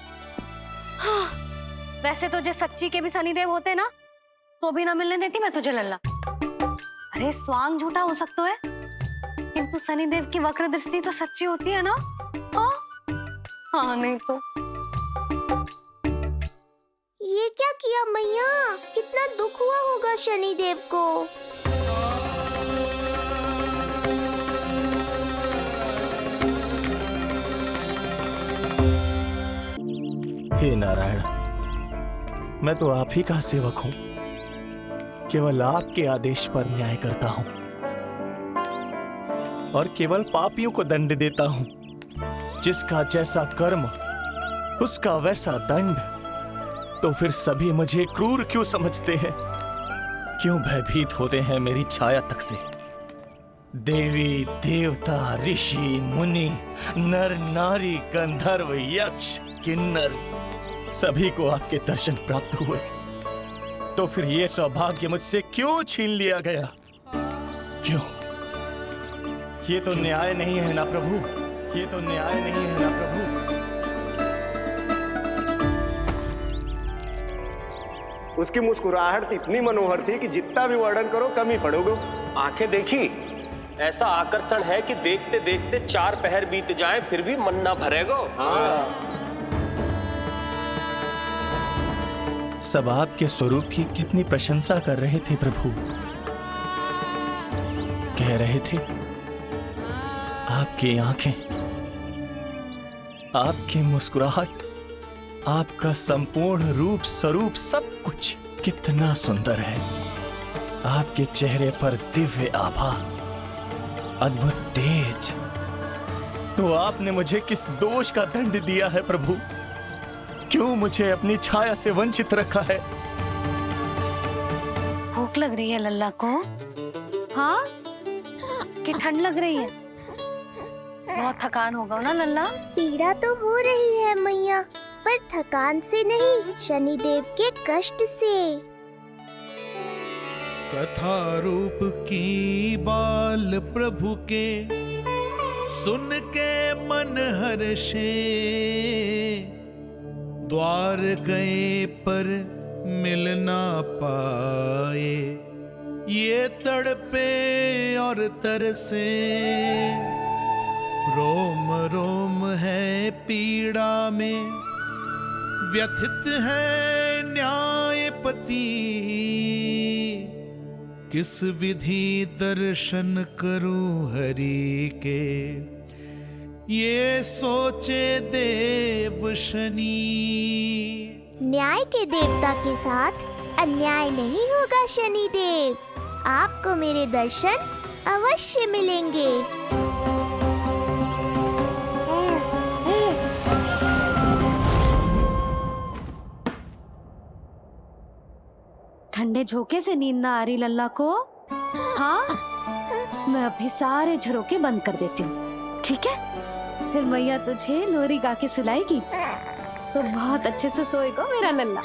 हाँ, वैसे तो जो सच्ची के भी शनिदेव होते ना तो भी ना मिलने देती मैं तुझे लल्ला। अरे स्वांग झूठा हो सकता है, किंतु शनिदेव की वक्र दृष्टि तो सच्ची होती है ना? हाँ, हाँ नहीं तो। ये क्या किया मैया, कितना दुख हुआ होगा शनिदेव को। हे नारायण, मैं तो आप ही का सेवक हूं, केवल आपके आदेश पर न्याय करता हूं और केवल पापियों को दंड देता हूं। जिसका जैसा कर्म उसका वैसा दंड। तो फिर सभी मुझे क्रूर क्यों समझते हैं? क्यों भयभीत होते हैं मेरी छाया तक से? देवी देवता ऋषि मुनि नर नारी गंधर्व यक्ष किन्नर सभी को आपके दर्शन प्राप्त हुए, तो फिर ये सौभाग्य मुझसे क्यों छीन लिया गया? क्यों? ये तो न्याय नहीं है ना प्रभु, ये तो न्याय नहीं है ना प्रभु। उसकी मुस्कुराहट इतनी मनोहर थी कि जितना भी वर्णन करो कम ही पड़ोगे। आंखें देखी, ऐसा आकर्षण है कि देखते देखते 4 पहर बीत जाएं फिर भी मन ना भरेगो। हाँ। सब आपके स्वरूप की कितनी प्रशंसा कर रहे थे प्रभु। कह रहे थे आपकी आंखें, आपकी मुस्कुराहट, आपका संपूर्ण रूप स्वरूप सब कुछ कितना सुंदर है। आपके चेहरे पर दिव्य आभा, अद्भुत तेज। तो आपने मुझे किस दोष का दंड दिया है प्रभु? क्यों मुझे अपनी छाया से वंचित रखा है? भूख लग रही है लल्ला को? हाँ, कि ठंड लग रही है? बहुत थकान होगा ना लल्ला? पीड़ा तो हो रही है मैया, पर थकान से नहीं, शनिदेव के कष्ट से। कथा रूप की बाल प्रभु के सुन के मन हर्षे, द्वार गए पर मिल ना पाए, ये तड़पे और तरसे, रोम रोम है पीड़ा में, व्यथित है न्यायपति, किस विधि दर्शन करूं हरि के, ये सोचे देव शनि। न्याय के देवता के साथ अन्याय नहीं होगा शनिदेव, आपको मेरे दर्शन अवश्य मिलेंगे। ठंडे झोंके से नींद ना आ रही लल्ला को? हाँ, मैं अभी सारे झरोके बंद कर देती हूँ, ठीक है? फिर मैया तुझे लोरी गा के सुलाएगी तो बहुत अच्छे से सोएगा मेरा लल्ला।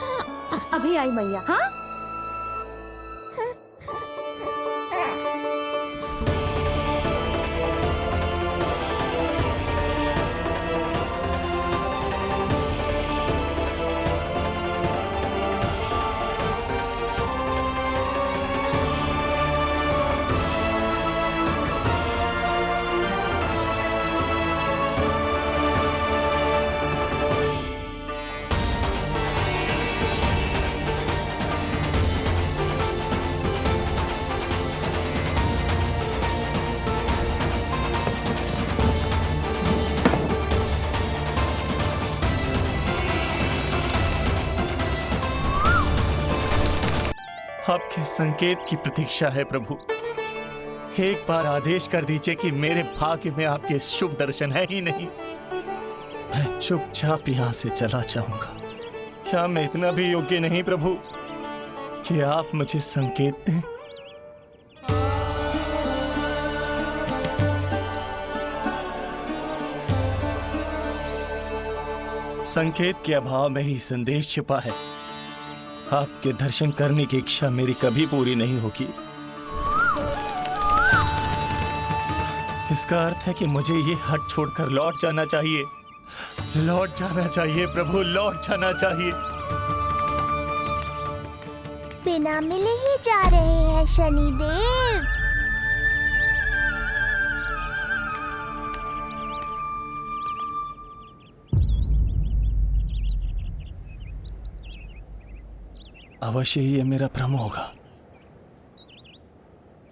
अभी आई मैया। हाँ, आपके संकेत की प्रतीक्षा है प्रभु। एक बार आदेश कर दीजिए कि मेरे भाग्य में आपके शुभ दर्शन है ही नहीं, मैं चुपचाप यहां से चला जाऊंगा। क्या मैं इतना भी योग्य नहीं प्रभु कि आप मुझे संकेत दें? संकेत के अभाव में ही संदेश छिपा है। आपके दर्शन करने की इच्छा मेरी कभी पूरी नहीं होगी। इसका अर्थ है कि मुझे ये हट छोड़कर लौट जाना चाहिए। लौट जाना चाहिए प्रभु, लौट जाना चाहिए। बिना मिले ही जा रहे हैं शनिदेव। अवश्य ही ये मेरा भ्रम होगा।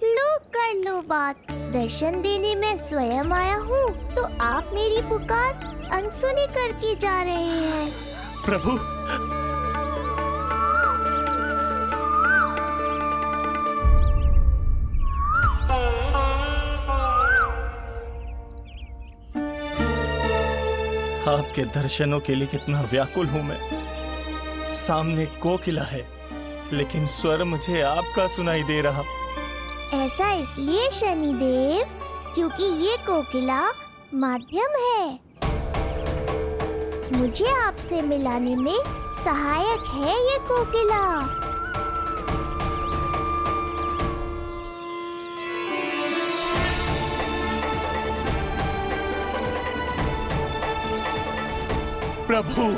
लो कर लो बात, दर्शन देने मैं स्वयं आया हूँ तो आप मेरी पुकार अनसुनी करके जा रहे हैं। प्रभु, आपके दर्शनों के लिए कितना व्याकुल हूं मैं। सामने कोकिला है लेकिन स्वर मुझे आपका सुनाई दे रहा। ऐसा इसलिए शनिदेव क्योंकि ये कोकिला माध्यम है, मुझे आपसे मिलाने में सहायक है ये कोकिला। प्रभु,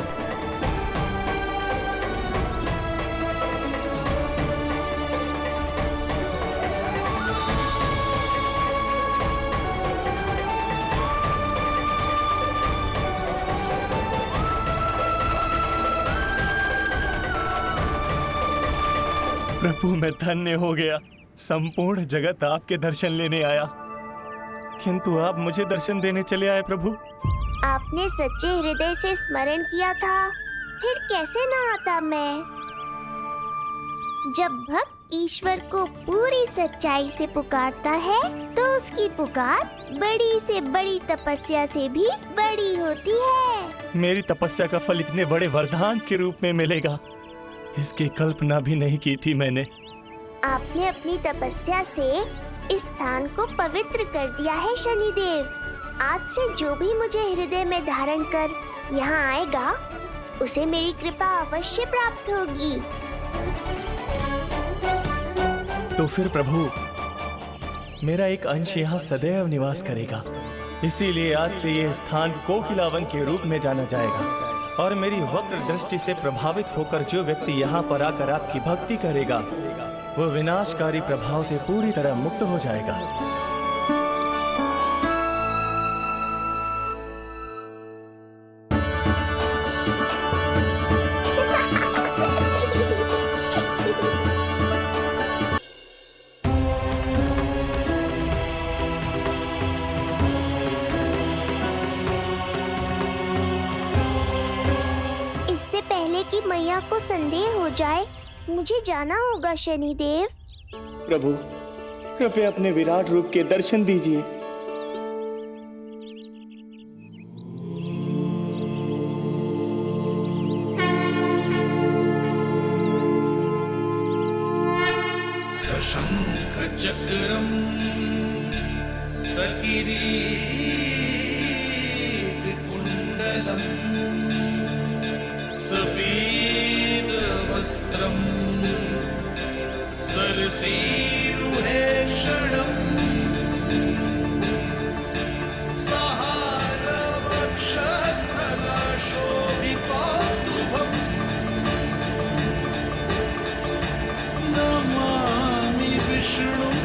प्रभु मैं धन्य हो गया। संपूर्ण जगत आपके दर्शन लेने आया, किंतु आप मुझे दर्शन देने चले आए प्रभु। आपने सच्चे हृदय से स्मरण किया था, फिर कैसे न आता मैं। जब भक्त ईश्वर को पूरी सच्चाई से पुकारता है तो उसकी पुकार बड़ी से बड़ी तपस्या से भी बड़ी होती है। मेरी तपस्या का फल इतने बड़े वरदान के रूप में मिलेगा, इसकी कल्पना भी नहीं की थी मैंने। आपने अपनी तपस्या से इस स्थान को पवित्र कर दिया है शनिदेव। आज से जो भी मुझे हृदय में धारण कर यहाँ आएगा उसे मेरी कृपा अवश्य प्राप्त होगी। तो फिर प्रभु, मेरा एक अंश यहाँ सदैव निवास करेगा, इसीलिए आज से ये स्थान कोकिलावन के रूप में जाना जाएगा। और मेरी वक्र दृष्टि से प्रभावित होकर जो व्यक्ति यहाँ पर आकर आपकी भक्ति करेगा वो विनाशकारी प्रभाव से पूरी तरह मुक्त हो जाएगा। कि मैया को संदेह हो जाए, मुझे जाना होगा शनिदेव। प्रभु, कृपया अपने विराट रूप के दर्शन दीजिए। सशंख चक्रम सकिरीट कुंडलम सबीद वस्त्रम सरसीरुहे क्षणम सहार वक्षस्थला शोभितौस्तुभम् नमामि विष्णुं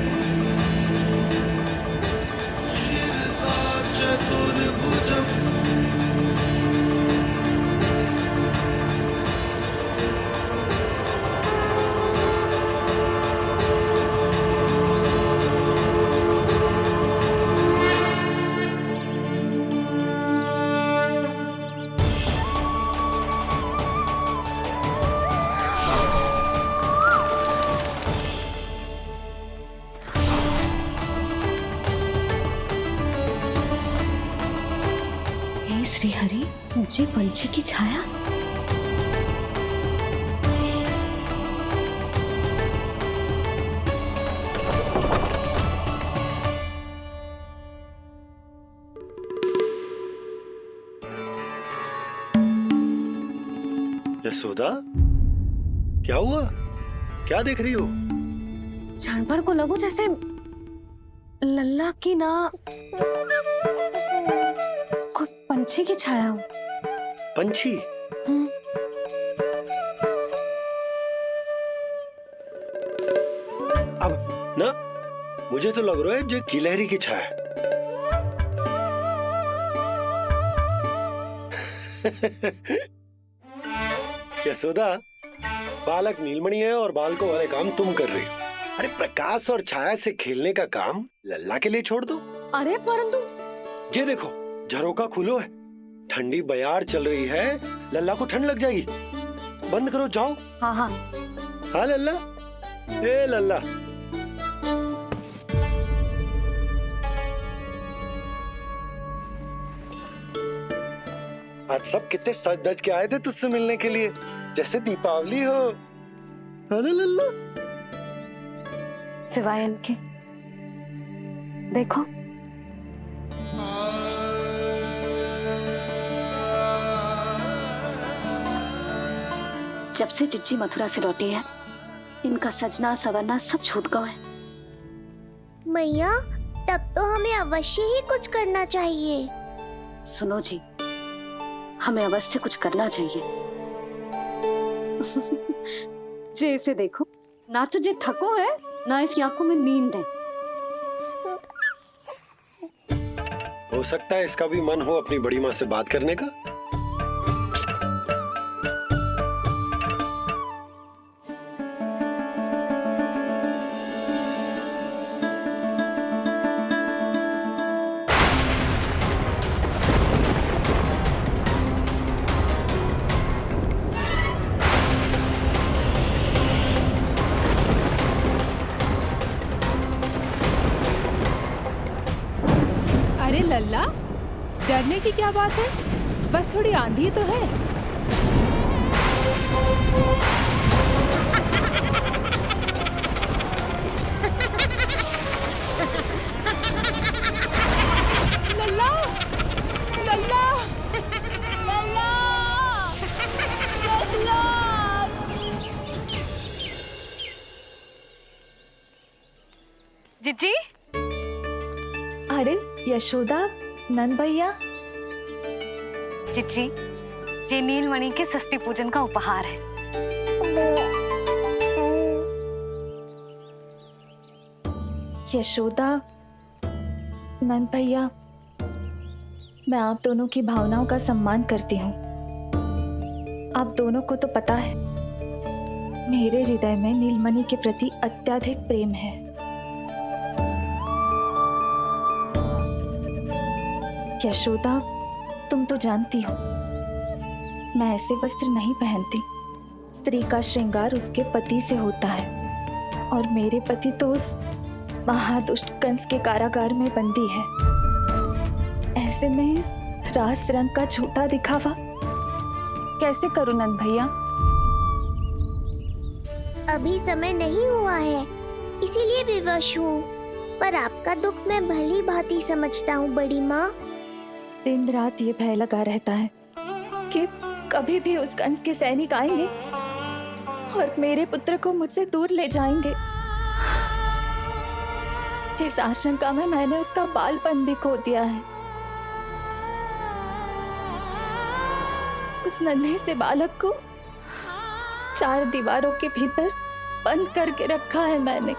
शिरसा चतुर्भुजम्। मुझे पंछी की छाया? यशोदा, क्या हुआ? क्या देख रही हो? क्षण भर को लगो जैसे लल्ला की ना कोई पंछी की छाया हो। पंछी? अब ना मुझे तो लग रहा है जो गिलहरी की छाया। यशोदा, बालक नीलमणि है और बालकों वाले काम तुम कर रही हो। अरे प्रकाश और छाया से खेलने का काम लल्ला के लिए छोड़ दो। अरे परंतु ये देखो, झरोका खुलो है, ठंडी बयार चल रही है, लल्ला को ठंड लग जाएगी। बंद करो, जाओ। हाँ हाँ हाँ लल्ला, ए लल्ला। आज सब कितने सज धज के आए थे तुझसे मिलने के लिए, जैसे दीपावली हो, है ना लल्ला? सिवाय इनके देखो, जब से चिच्ची मथुरा से लौटी है, इनका सजना सवरना सब छूट गया है। मैया, तब तो हमें अवश्य ही कुछ करना चाहिए। सुनो जी, हमें अवश्य कुछ करना चाहिए। जे इसे देखो, ना तो जे थको है, ना इसकी आंखों में नींद है। हो सकता है इसका भी मन हो अपनी बड़ी माँ से बात करने का। अरे लल्ला, डरने की क्या बात है? बस थोड़ी आंधी तो है। लल्ला, लल्ला, लल्ला, लल्ला। जिज्जी, अरे यशोदा, नंद भैया। चिच्ची, ये नीलमणि के षष्ठी पूजन का उपहार है। यशोदा, नंद भैया, मैं आप दोनों की भावनाओं का सम्मान करती हूँ। आप दोनों को तो पता है, मेरे हृदय में नीलमणि के प्रति अत्यधिक प्रेम है। यशोदा, तुम तो जानती हो, मैं ऐसे वस्त्र नहीं पहनती। स्त्री का श्रृंगार उसके पति से होता है, और मेरे पति तो उस महादुष्ट कंस के कारागार में बंदी है। ऐसे में इस रास रंग का झूठा दिखावा कैसे करूं नंद भैया? अभी समय नहीं हुआ है, इसीलिए विवश हूँ। पर आपका दुख मैं भली भांति समझता हूँ बड़ी माँ। दिन रात ये भय लगा रहता है कि कभी भी उस कंस के सैनिक आएंगे और मेरे पुत्र को मुझसे दूर ले जाएंगे। इस आशंका में मैंने उसका बालपन भी खो दिया है। उस नन्हे से बालक को 4 दीवारों के भीतर बंद करके रखा है मैंने।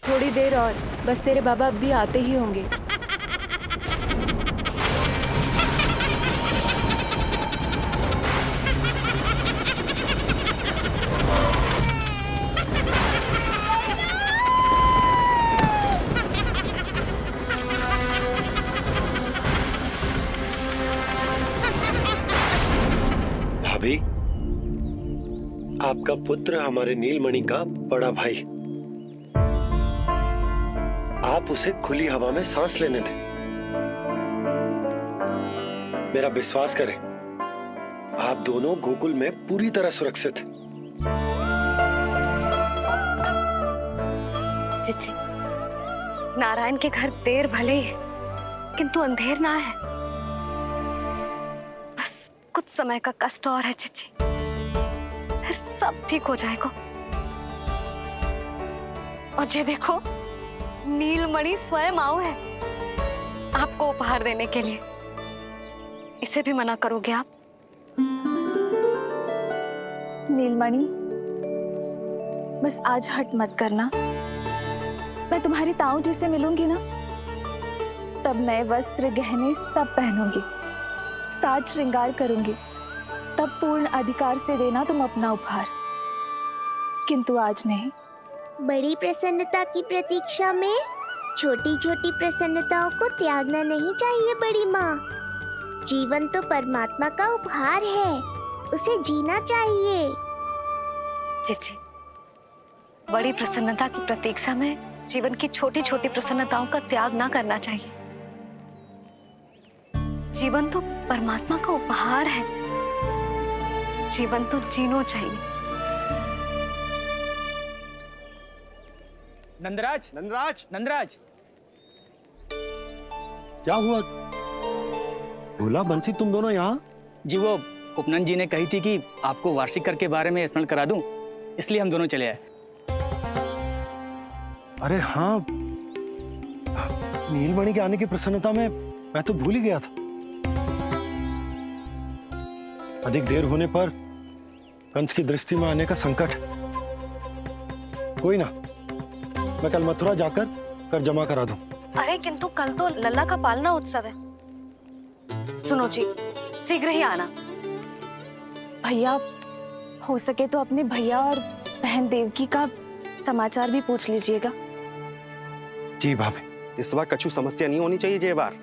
थोड़ी देर और, बस तेरे बाबा अब भी आते ही होंगे। भाभी, आपका पुत्र हमारे नीलमणि का बड़ा भाई। आप उसे खुली हवा में सांस लेने दें। मेरा विश्वास करें, आप दोनों गोकुल में पूरी तरह सुरक्षित हैं। चिच्ची, नारायण के घर देर भले ही है, किंतु अंधेर ना है। बस कुछ समय का कष्ट और है चिच्ची, फिर सब ठीक हो जाएगा। और ये देखो, नीलमणि स्वयं आओ है आपको उपहार देने के लिए। इसे भी मना करोगे आप? नीलमणि, बस आज हट मत करना। मैं तुम्हारी ताऊ जी से मिलूंगी ना, तब नए वस्त्र गहने सब पहनूंगी, साज श्रृंगार करूंगी, तब पूर्ण अधिकार से देना तुम अपना उपहार, किंतु आज नहीं। बड़ी प्रसन्नता की प्रतीक्षा में छोटी छोटी प्रसन्नताओं को त्यागना नहीं चाहिए बड़ी माँ। जीवन तो परमात्मा का उपहार है, उसे जीना चाहिए। चिच्ची, बड़ी प्रसन्नता की प्रतीक्षा में जीवन की छोटी छोटी प्रसन्नताओं का त्याग ना करना चाहिए। जीवन तो परमात्मा का उपहार है, जीवन तो जीना चाहिए। नंदराज, नंदराज, नंदराज, क्या हुआ? भोला, बंसी, तुम दोनों यहाँ? जी वो उपनंद जी ने कही थी कि आपको वार्षिक कर के बारे में स्मरण करा दूं, इसलिए हम दोनों चले आए। अरे हाँ, नीलमणि के आने की प्रसन्नता में मैं तो भूल ही गया था। अधिक देर होने पर कंस की दृष्टि में आने का संकट। कोई ना, मैं कल मथुरा जाकर कर जमा करा दूं। अरे किंतु कल तो लल्ला का पालना उत्सव है। सुनो जी, शीघ्र ही आना। भैया, हो सके तो अपने भैया और बहन देवकी का समाचार भी पूछ लीजिएगा। जी भाभी। इस बार कछु समस्या नहीं होनी चाहिए। ये बार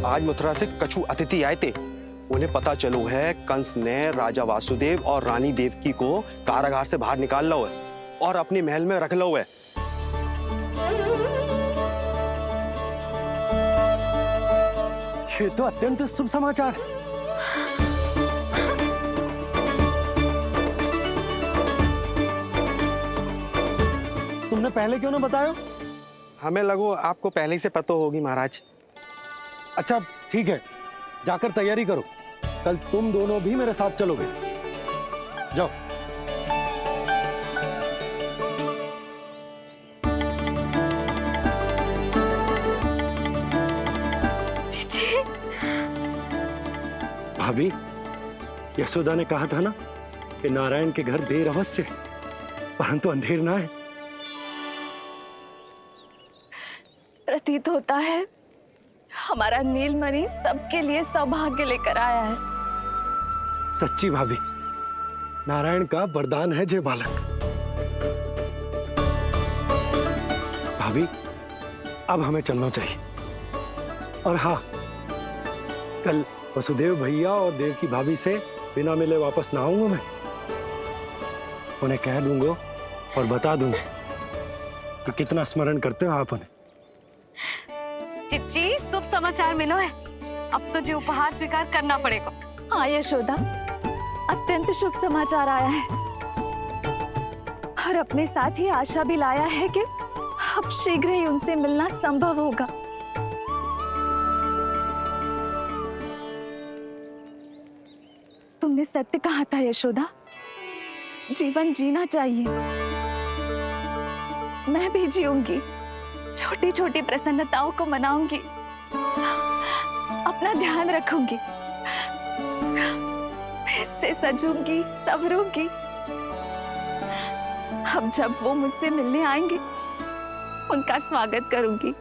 आज मथुरा से कछु अतिथि आए थे, उन्हें पता चलो है कंस ने राजा वासुदेव और रानी देवकी को कारागार से बाहर निकाल लो है और अपने महल में रख लो है। ये तो अत्यंत शुभ समाचार है। तुमने पहले क्यों ना बताया? हमें लगो आपको पहले ही से पता होगी महाराज। अच्छा ठीक है, जाकर तैयारी करो, कल तुम दोनों भी मेरे साथ चलोगे। जाओ। भाभी, यशोदा ने कहा था ना कि नारायण के घर देर अवश्य है, परंतु अंधेर ना है। प्रतीत होता है हमारा नीलमणि सबके लिए सौभाग्य लेकर आया है। सच्ची भाभी, नारायण का वरदान है जय बालक। भाभी, अब हमें चलना चाहिए। और हाँ, कल वसुदेव भैया और देव की भाभी से बिना मिले वापस ना आऊंगा मैं। उन्हें कह दूंगा और बता दूंगा कि कितना स्मरण करते हो आप उन्हें। चिच्ची, शुभ समाचार मिलो है, अब तो जो उपहार स्वीकार करना पड़ेगा। हाँ यशोदा, अत्यंत शुभ समाचार आया है और अपने साथ ही आशा भी लाया है कि अब शीघ्र ही उनसे मिलना संभव होगा। तुमने सत्य कहा था यशोदा, जीवन जीना चाहिए। मैं भी जीऊंगी, छोटी छोटी प्रसन्नताओं को मनाऊंगी, अपना ध्यान रखूंगी, फिर से सजूंगी, संवरूंगी। अब जब वो मुझसे मिलने आएंगे, उनका स्वागत करूंगी।